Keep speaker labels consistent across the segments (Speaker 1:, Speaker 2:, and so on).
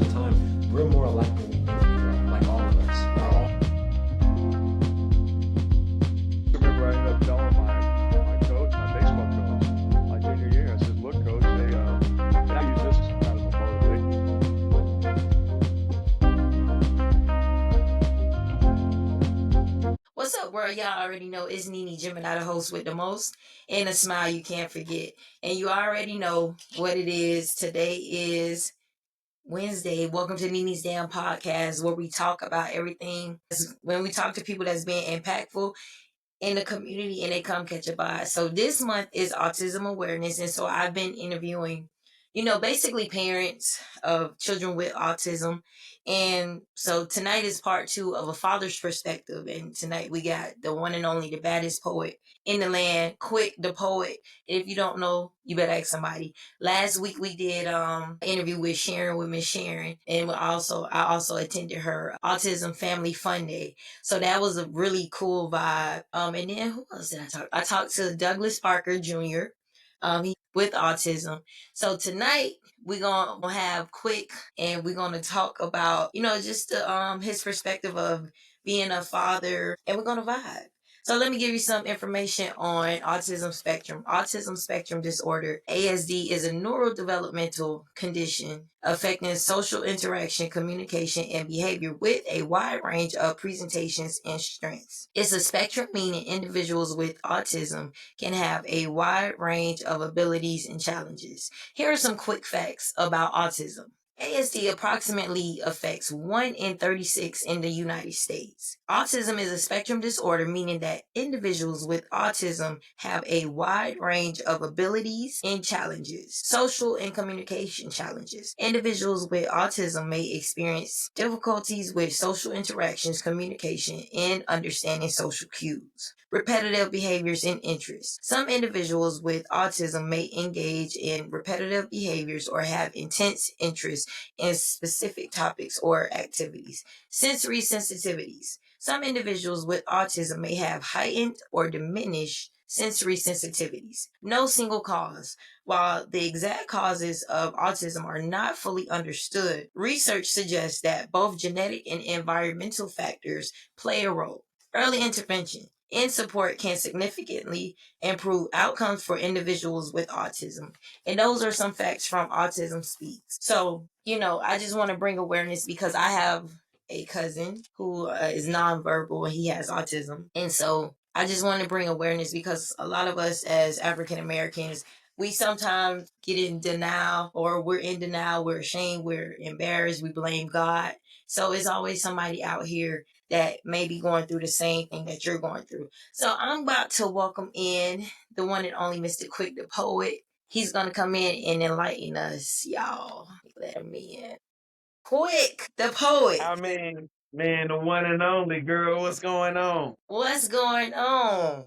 Speaker 1: the time, we're more alike than we think we are, like all of us.
Speaker 2: I remember I ended up telling my coach, my baseball coach, my junior year, I said, "Look, coach, I use this as kind of a motivation."
Speaker 3: What's up, world? Y'all already know it's NeNe Gemini, the host with the most, and a smile you can't forget. And you already know what it is. Today is Wednesday. Welcome to NeNe's Damn Podcast, where we talk about everything. When we talk to people that's being impactful in the community and they come catch a vibe. So this month is Autism Awareness. And so I've been interviewing, basically parents of children with autism. And so tonight is part 2 of a father's perspective. And tonight we got the one and only, the baddest poet in the land, Quick the poet. If you don't know, you better ask somebody. Last week we did an interview with Sharon, with Miss Sharon. And I also attended her Autism Family Fun Day. So that was a really cool vibe. And then who else did I talk? I talked to Douglas Parker Jr. He with autism. So tonight we're gonna have Quick, and we're gonna talk about just his perspective of being a father, and we're gonna vibe. So let me give you some information on autism spectrum. Autism spectrum disorder, ASD, is a neurodevelopmental condition affecting social interaction, communication, and behavior with a wide range of presentations and strengths. It's a spectrum, meaning individuals with autism can have a wide range of abilities and challenges. Here are some quick facts about autism. ASD approximately affects 1 in 36 in the United States. Autism is a spectrum disorder, meaning that individuals with autism have a wide range of abilities and challenges, social and communication challenges. Individuals with autism may experience difficulties with social interactions, communication, and understanding social cues. Repetitive behaviors and interests. Some individuals with autism may engage in repetitive behaviors or have intense interests in specific topics or activities. Sensory sensitivities. Some individuals with autism may have heightened or diminished sensory sensitivities. No single cause. While the exact causes of autism are not fully understood, research suggests that both genetic and environmental factors play a role. Early intervention and support can significantly improve outcomes for individuals with autism. And those are some facts from Autism Speaks. So, I just want to bring awareness because I have a cousin who is nonverbal and he has autism. And so I just want to bring awareness because a lot of us as African Americans, we sometimes get in denial, or we're in denial, we're ashamed, we're embarrassed, we blame God. So it's always somebody out here that may be going through the same thing that you're going through. So I'm about to welcome in the one and only Mr. Quick the poet. He's going to come in and enlighten us, y'all. Let him in. Quick the poet.
Speaker 4: I mean, man, the one and only girl, what's going on?
Speaker 3: What's going on?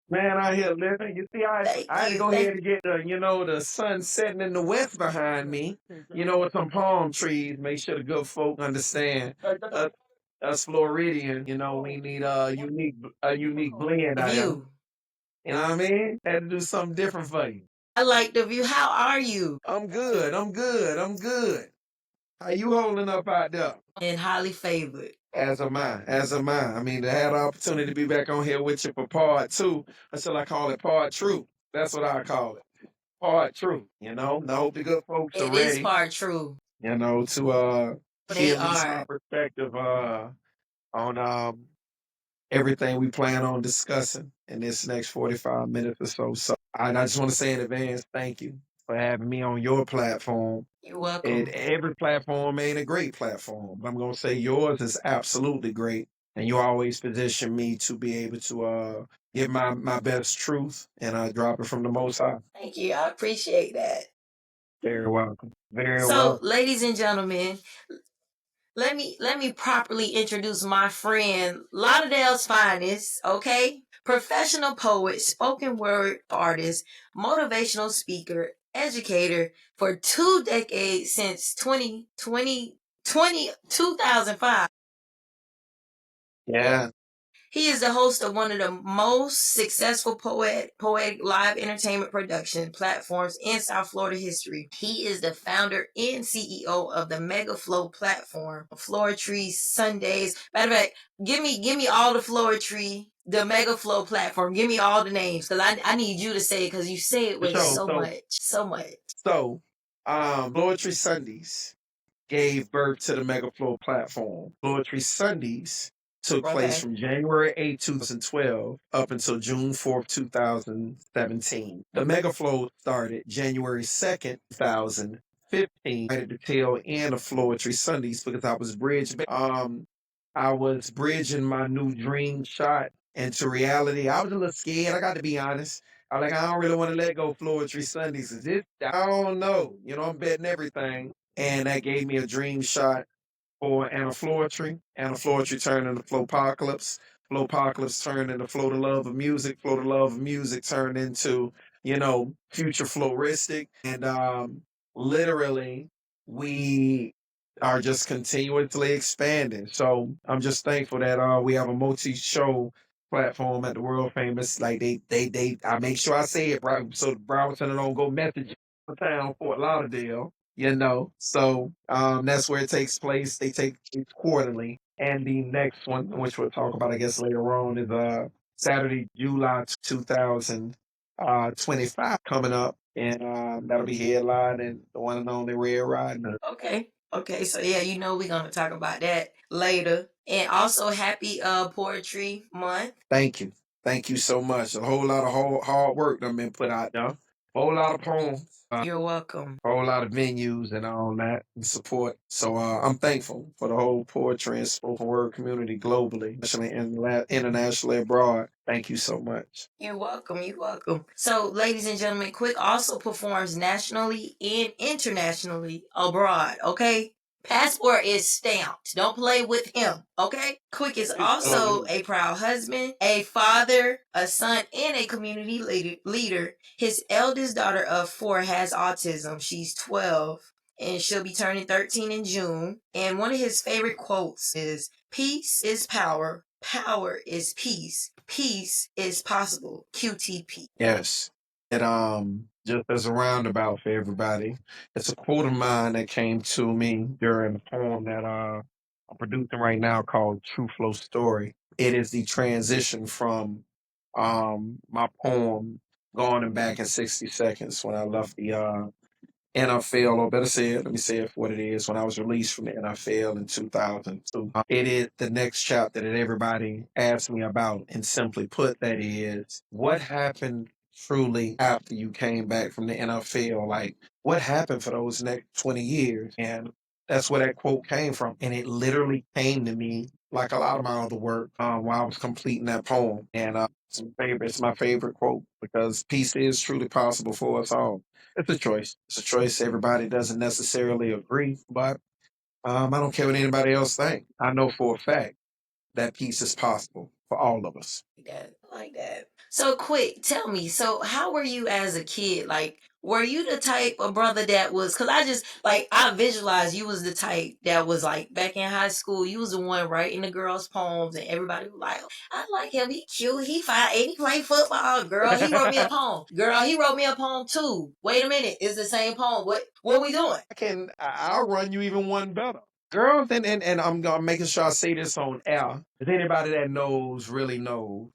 Speaker 4: Man, out here living. You see, I
Speaker 3: Thank
Speaker 4: had to
Speaker 3: you.
Speaker 4: go ahead and get the sun setting in the west behind me, with some palm trees. Make sure the good folk understand. Us Floridian, we need a unique blend out here.
Speaker 3: View.
Speaker 4: You know what I mean? Had to do something different for you.
Speaker 3: I like the view. How are you?
Speaker 4: I'm good. I'm good. I'm good. How you holding up out there?
Speaker 3: And highly favored.
Speaker 4: As am I. As am I. I mean, to have the opportunity to be back on here with you for part 2, until I call it part true. That's what I call it. Part true. I hope the good folks are
Speaker 3: It is
Speaker 4: ready.
Speaker 3: part true.
Speaker 4: To
Speaker 3: They
Speaker 4: give me some
Speaker 3: are.
Speaker 4: perspective on everything we plan on discussing in this next 45 minutes or so. So I just want to say in advance, thank you for having me on your platform.
Speaker 3: You're welcome.
Speaker 4: And every platform ain't a great platform. I'm gonna say yours is absolutely great, and you always position me to be able to give my best truth and drop it from the Most High.
Speaker 3: Thank you. I appreciate that.
Speaker 4: Very welcome. Very
Speaker 3: So,
Speaker 4: welcome.
Speaker 3: ladies and gentlemen, let me properly introduce my friend Lauderdale's finest, okay? Professional poet, spoken word artist, motivational speaker, educator for 2 decades since 2005.
Speaker 4: Yeah.
Speaker 3: He is the host of one of the most successful poetic live entertainment production platforms in South Florida history. He is the founder and CEO of the Mega Flow platform, Floetry Sundays. Matter of fact, give me all the Floetry, the Mega Flow platform. Give me all the names, because I need you to say it, because you say it
Speaker 4: For
Speaker 3: with
Speaker 4: sure.
Speaker 3: so much.
Speaker 4: So, Poetry Sundays gave birth to the Mega Flow platform. Poetry Sundays took place from January 8, 2012 up until June 4th, 2017. The Mega Flow started January 2nd, 2015. Right at the tail end of Poetry Sundays because I was bridging my new dream shot into reality. I was a little scared, I got to be honest. I'm like, I don't really want to let go of Poetry Sundays. Is it? I don't know. You know, I'm betting everything. And that gave me a dream shot for Anafloetry. Anafloetry turned into Flowpocalypse. Flowpocalypse turned into Flow the Love of Music. Flow the Love of Music turned into, Future Floristic. And literally, we are just continuously expanding. So I'm just thankful that we have a multi-show platform at the world famous. Like I make sure I say it right so the Broward Center don't go message the town Fort Lauderdale. So that's where it takes place. They take it quarterly. And the next one, which we'll talk about, I guess, later on, is Saturday, July 2025 coming up. And that'll be headlined and the one and only Red Riding.
Speaker 3: Okay, so yeah, we're gonna talk about that later. And also happy Poetry Month.
Speaker 4: Thank you. Thank you so much. A whole lot of hard work done been put out there. Whole lot of poems.
Speaker 3: You're welcome.
Speaker 4: Whole lot of venues and all that and support. So I'm thankful for the whole poetry and spoken word community globally, especially internationally abroad. Thank you so much.
Speaker 3: You're welcome. You're welcome. So, ladies and gentlemen, Quick also performs nationally and internationally abroad. Okay. Passport is stamped. Don't play with him, okay? Quick is also a proud husband, a father, a son, and a community leader. His eldest daughter of 4 has autism. She's 12, and she'll be turning 13 in June. And one of his favorite quotes is, "Peace is power. Power is peace. Peace is possible. QTP."
Speaker 4: Yes. It just as a roundabout for everybody. It's a quote of mine that came to me during a poem that I'm producing right now called True Flow Story. It is the transition from my poem Gone and Back in 60 Seconds when I left the NFL, or better say it, let me say it for what it is. When I was released from the NFL in 2002, it is the next chapter that everybody asks me about. And simply put, that is what happened truly after you came back from the NFL? Like, what happened for those next 20 years? And that's where that quote came from. And it literally came to me like a lot of my other work while I was completing that poem. And it's my favorite quote because peace is truly possible for us all. It's a choice. It's a choice. Everybody doesn't necessarily agree, but I don't care what anybody else thinks. I know for a fact that peace is possible for all of us.
Speaker 3: I like that. So, Quick, tell me, so how were you as a kid? Like, were you the type of brother that was, because I visualized you was the type that was like, back in high school, you was the one writing the girls' poems, and everybody was like, I like him, he cute, he fine, and he play football. Girl, he wrote me a poem. Girl, he wrote me a poem too. Wait a minute, it's the same poem. What we doing?
Speaker 4: I'll run you even one better. Girls, and I'm making sure I say this on air. If anybody that knows really knows.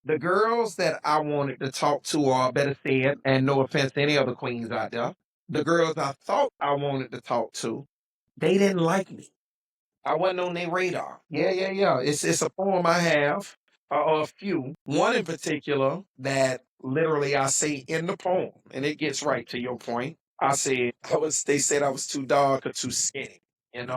Speaker 4: The girls that I wanted to talk to, or better said, and no offense to any other queens out there, the girls I thought I wanted to talk to, they didn't like me. I wasn't on their radar. Yeah. It's a poem I have, or a few. One in particular that literally I say in the poem, and it gets right to your point. They said I was too dark or too skinny, at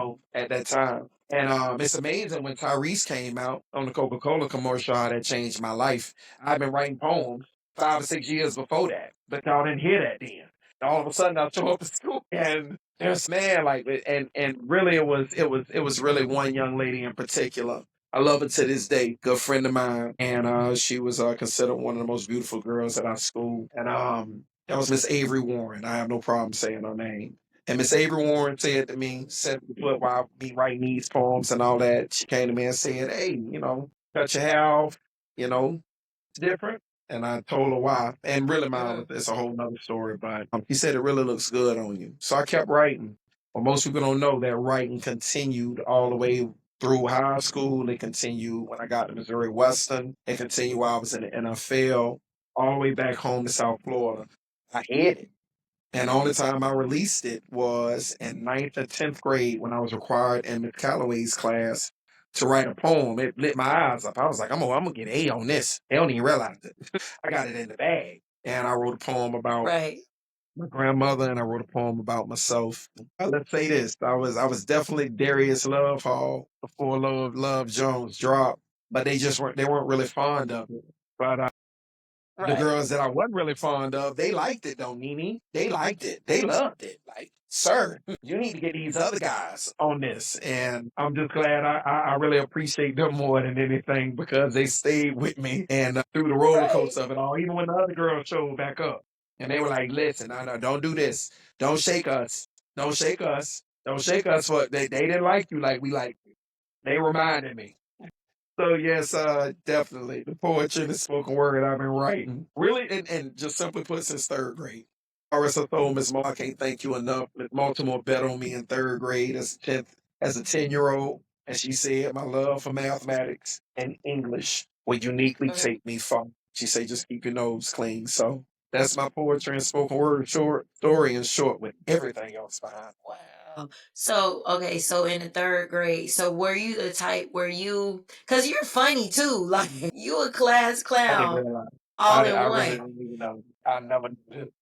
Speaker 4: that time. And it's amazing when Tyrese came out on the Coca-Cola commercial, how that changed my life. I've been writing poems 5 or 6 years before that, but y'all didn't hear that then. All of a sudden I show up at school and there's man like and really it was really one young lady in particular. I love her to this day, good friend of mine, and she was considered one of the most beautiful girls at our school. And that was Miss Avery Warren. I have no problem saying her name. And Miss Avery Warren said to me, said while I be writing these poems and all that, she came to me and said, "Hey, cut your hair off, you know, it's different. And I told her why. And really, mine was, it's a whole nother story. But she said it really looks good on you. So I kept writing. But most people don't know that writing continued all the way through high school. It continued when I got to Missouri Western. It continued while I was in the NFL, all the way back home to South Florida. I had it. And the only time I released it was in ninth or 10th grade when I was required in Miss Calloway's class to write a poem. It lit my eyes up. I was like, I'm gonna get an A on this. They don't even realize it. I got it in the bag. And I wrote a poem about
Speaker 3: Right.
Speaker 4: my grandmother and I wrote a poem about myself. Let's say this. I was definitely Darius Love Hall before Love Jones dropped, but they weren't really fond of it. But the
Speaker 3: Right.
Speaker 4: girls that I wasn't really fond of, they liked it though, NeNe. They liked it. They loved it. Like, sir, you need to get these other guys on this. And I'm just glad I really appreciate them more than anything because they stayed with me and through the roller
Speaker 3: Right.
Speaker 4: coaster of it all, even when the other girls showed back up. And they were like, listen, no, don't do this. Don't shake us. Don't shake us. Don't shake us. For they didn't like you like we like you. They reminded me. So yes, definitely the poetry and the spoken word I've been writing, really, and just simply put, since third grade. Marissa told Miss Mo, I can't thank you enough. Miss Baltimore bet on me in third grade as a 10-year-old, and she said my love for mathematics and English would uniquely
Speaker 3: Mhm.
Speaker 4: take me far. She said just keep your nose clean. So that's my poetry and spoken word short story in short with everything else behind.
Speaker 3: Wow. So, okay, so in the third grade, so were you the type where cause you're funny too, like you a class
Speaker 4: I didn't
Speaker 3: clown
Speaker 4: realize.
Speaker 3: all in
Speaker 4: I really
Speaker 3: one.
Speaker 4: didn't even know. I never knew.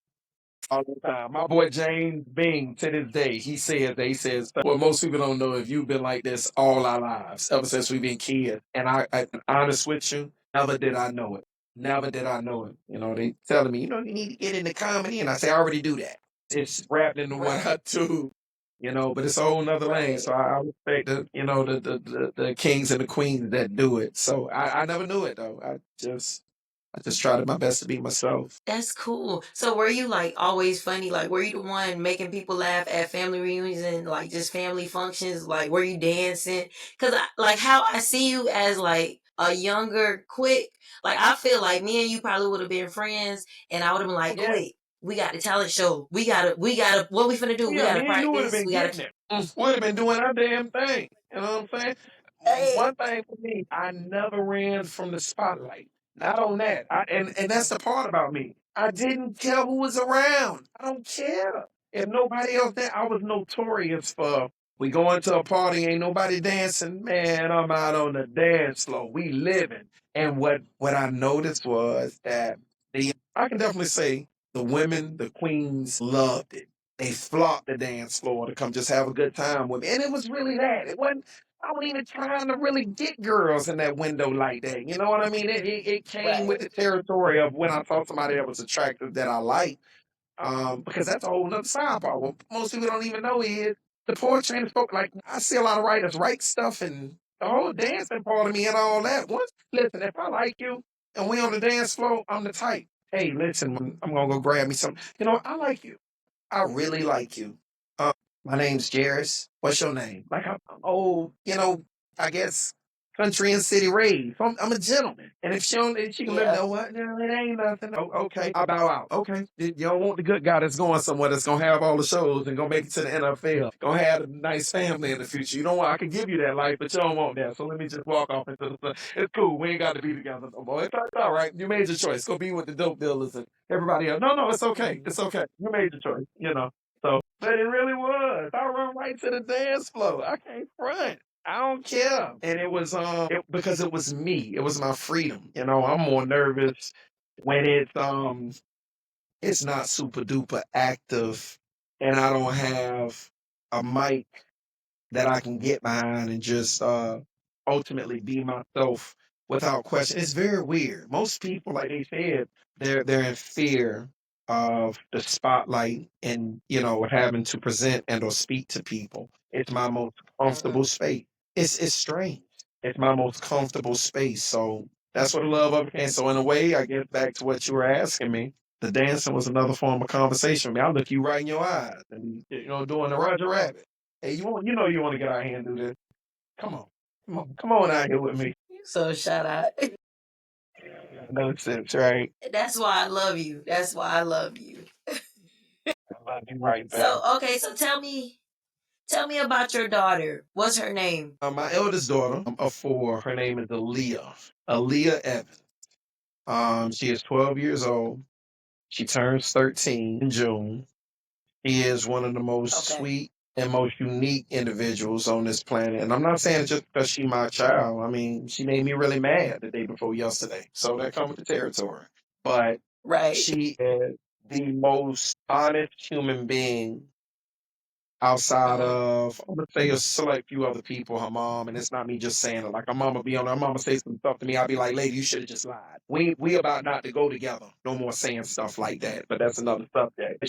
Speaker 4: All the time. My boy James Bing, to this day, he says, well, most people don't know if you've been like this all our lives, ever since we've been kids. And I honest with you, never did I know it. Never did I know it. You know, they telling me, you need to get into comedy. And I say, I already do that. It's wrapped into what I
Speaker 3: Right.
Speaker 4: do, but it's a whole nother lane. So
Speaker 3: Right.
Speaker 4: I respect the kings and the queens that do it. So I never knew it though. I just tried my best to be myself.
Speaker 3: That's cool. So were you like always funny? Like were you the one making people laugh at family reunions and like just family functions? Like were you dancing? Cause like how I see you as like a younger quick, like I feel like me and you probably would have been friends and I would have been like,
Speaker 4: Yeah.
Speaker 3: quick, we got the talent show. We gotta what we finna do? We
Speaker 4: Yeah,
Speaker 3: gotta
Speaker 4: me and you would have
Speaker 3: practice.
Speaker 4: been
Speaker 3: We gotta
Speaker 4: getting it. Would have been doing our damn thing. You know what I'm saying?
Speaker 3: Hey.
Speaker 4: One thing for me, I never ran from the spotlight. Not on that. And that's the part about me. I didn't care who was around. I don't care. If nobody else there, I was notorious for we going to a party, ain't nobody dancing. Man, I'm out on the dance floor. We living. And what I noticed was that I can definitely say the women, the queens loved it. They flocked the dance floor to come just have a good time with me. And it was really that. It wasn't, I wasn't even trying to really get girls in that window like that. You know what I mean? It came with
Speaker 3: Right.
Speaker 4: the territory of when I saw somebody that was attractive that I liked. Because that's a whole nother side part. What most people don't even know is the poetry and the spoken. Like I see a lot of writers write stuff and the whole dancing part of me and all that. Listen, if I like you and we on the dance floor, I'm the type. Hey, listen, I'm gonna go grab me some. I like you. I really like you. Uh, my name's Jairus. What's your name? Like I'm old, I guess country and city raised. I'm a gentleman. And if she don't, if she can let me
Speaker 3: Yeah.
Speaker 4: know what, no, it ain't nothing. Oh, okay. I bow out. Okay. You don't want the good guy that's going somewhere that's gonna have all the shows and gonna make it to the NFL. Gonna have a nice family in the future. You know what? I can give you that life, but you don't want that. So let me just walk off into the sun. It's cool. We ain't got to be together no more. It's all right. You made your choice. Go be with the dope dealers and everybody else. No, it's okay. It's okay. You made the choice. So, but it really was. I run right to the dance floor. I can't front. I don't care. And it was because it was me. It was my freedom. I'm more nervous when it's not super duper active and I don't have a mic that I can get behind and just ultimately be myself without question. It's very weird. Most people, like they said, they're in fear of the spotlight and having to present and or speak to people. It's my most comfortable
Speaker 3: Mhm.
Speaker 4: space. It's strange. It's my most comfortable space. So that's what I love of it. And so in a way, I get back to what you were asking me. The dancing was another form of conversation. I look you right in your eyes and doing the Roger Rabbit. Hey, you want to get out here and do this? Come on, come on out here with me.
Speaker 3: So shout out.
Speaker 4: No sense, right?
Speaker 3: That's why I love you. That's why I love you.
Speaker 4: I love you right back.
Speaker 3: So okay, so tell me about your daughter. What's her name?
Speaker 4: My eldest daughter of four, her name is Aaliyah Evans. She is 12 years old. She turns 13 in June. She is one of the most
Speaker 3: Okay.
Speaker 4: sweet and most unique individuals on this planet. And I'm not saying it just because she's my child. I mean, she made me really mad the day before yesterday. So that comes with the territory. But
Speaker 3: Right.
Speaker 4: she is the most honest human being outside of, I'm gonna say, a select few other people, her mom, and it's not me just saying it. Like her mama be on her mama say some stuff to me, I'll be like, lady, you should have just lied. We about not to go together. No more saying stuff like that. But that's another subject.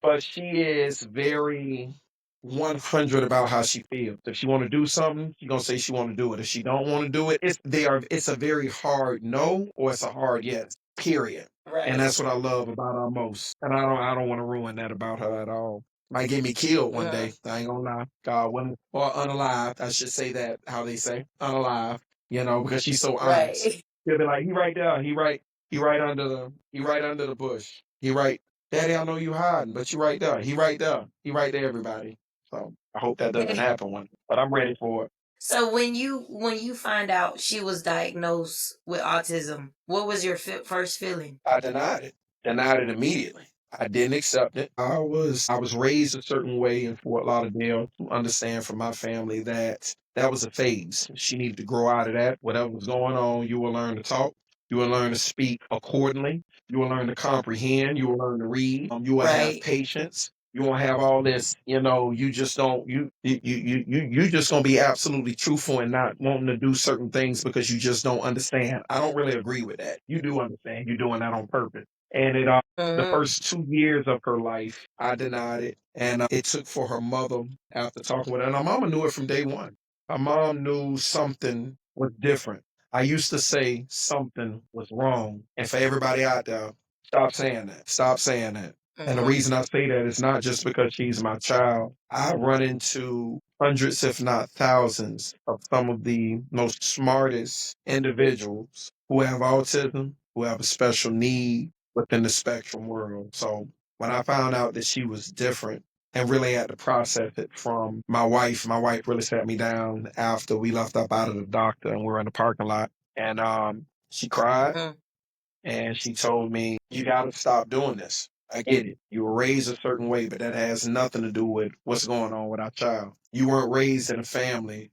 Speaker 4: But she is very 100 about how she feels. If she want to do something, she gonna say she want to do it. If she don't want to do it, it's a very hard no or it's a hard yes. Period.
Speaker 3: Right.
Speaker 4: And that's what I love about her most. And I don't want to ruin that about her at all. Might get me killed one day. I ain't gonna lie. God willing. Or unalive. I should say that how they say. Unalive. You know, because she's so honest.
Speaker 3: Right.
Speaker 4: She'll be like, he right there. He right under the bush. He right. Daddy, I know you hiding, but you right there. He right there. He right there, everybody. So I hope that doesn't happen one day. But I'm ready for it.
Speaker 3: So when you find out she was diagnosed with autism, what was your first feeling?
Speaker 4: I denied it. Denied it immediately. I didn't accept it. I was raised a certain way in Fort Lauderdale to understand from my family that that was a phase. She needed to grow out of that. Whatever was going on, you will learn to talk. You will learn to speak accordingly. You will learn to comprehend. You will learn to read. You will have
Speaker 3: Right.
Speaker 4: patience. You won't have all this, you just don't you just gonna be absolutely truthful and not wanting to do certain things because you just don't understand. I don't really agree with that. You do understand. You're doing that on purpose. And the
Speaker 3: Mhm.
Speaker 4: first 2 years of her life, I denied it. And it took for her mother, after talking with her, and her mama knew it from day one. Her mom knew something was different. I used to say something was wrong. And for everybody out there, stop saying that. Stop saying that. And the
Speaker 3: Mhm.
Speaker 4: reason I say that is not just because she's my child. I run into hundreds, if not thousands, of some of the most smartest individuals who have autism, who have a special need within the spectrum world. So when I found out that she was different and really had to process it from my wife really sat me down after we left up out of the doctor and we were in the parking lot. And she cried
Speaker 3: Mhm.
Speaker 4: and she told me, you got to stop doing this. I get it. You were raised a certain way, but that has nothing to do with what's going on with our child. You weren't raised in a family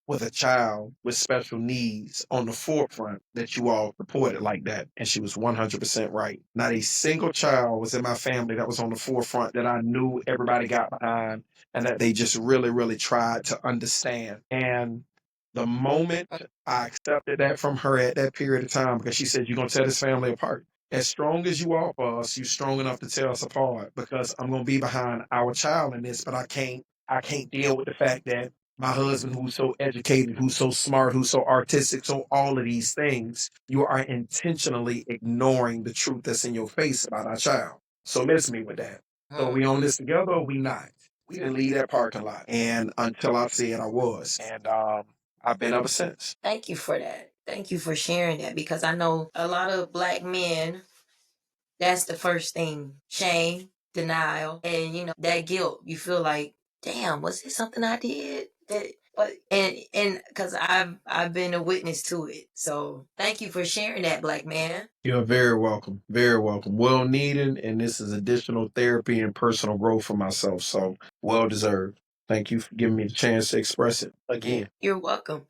Speaker 4: with a child with special needs on the forefront that you all supported like that. And she was 100% right. Not a single child was in my family that was on the forefront that I knew everybody got behind and that they just really, really tried to understand. And the moment I accepted that from her at that period of time, because she said, you're going to tear this family apart. As strong as you are for us, you're strong enough to tear us apart because I'm going to be behind our child in this, but I can't deal with the fact that my husband, who's so educated, who's so smart, who's so artistic, so all of these things, you are intentionally ignoring the truth that's in your face about our child. So miss me with that. So we on this together or we not? We didn't leave that parking lot. And until I said I was. And I've been ever since.
Speaker 3: Thank you for that. Thank you for sharing that because I know a lot of black men, that's the first thing. Shame, denial, and that guilt. You feel like, damn, was it something I did? But and because I've been a witness to it. So thank you for sharing that, black man.
Speaker 4: You're very welcome. Very welcome. Well needed. And this is additional therapy and personal growth for myself. So well deserved. Thank you for giving me the chance to express it again.
Speaker 3: You're welcome.